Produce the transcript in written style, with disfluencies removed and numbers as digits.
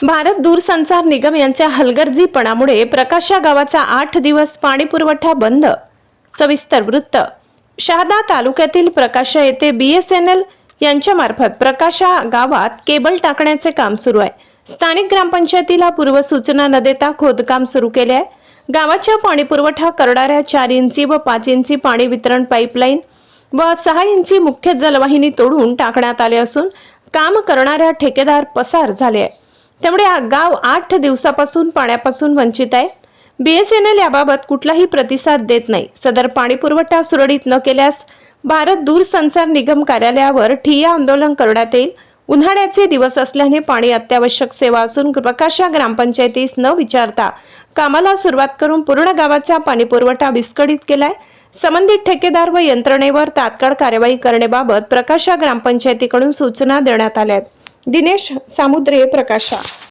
भारत दूरसंचार निगम यांच्या हलगर्जीपणामुळे प्रकाशा गावाचा 8 दिवस पाणी पुरवठा बंद. सविस्तर वृत्त. शहादा तालुक्यातील प्रकाशा येथे BSNL यांच्या मार्फत प्रकाशा गावात केबल टाकण्याचे काम सुरू आहे. स्थानिक ग्रामपंचायतीला पूर्वसूचना न देता खोदकाम सुरू केले आहे. गावाच्या पाणी पुरवठा करणाऱ्या 4 इंची व 5 इंची पाणी वितरण पाईपलाईन व 6 इंची मुख्य जलवाहिनी तोडून टाकण्यात आले असून काम करणाऱ्या ठेकेदार पसार झाले आहे. त्यामुळे गाव 8 दिवसापासून पाण्यापासून वंचित आहे. BSNL याबाबत कुठलाही प्रतिसाद देत नाही. सदर पाणी पुरवठा सुरळीत न केल्यास भारत दूरसंचार निगम कार्यालयावर ठिय्या आंदोलन करण्यात येईल. उन्हाळ्याचे दिवस असल्याने पाणी अत्यावश्यक सेवा असून प्रकाशा ग्रामपंचायतीस न विचारता कामाला सुरुवात करून पूर्ण गावाचा पाणी पुरवठा विस्कळीत केलाय. संबंधित ठेकेदार व यंत्रणेवर तात्काळ कार्यवाही करण्याबाबत प्रकाशा ग्रामपंचायतीकडून सूचना देण्यात आल्या आहेत. दिनेश सामुद्रे, प्रकाशा.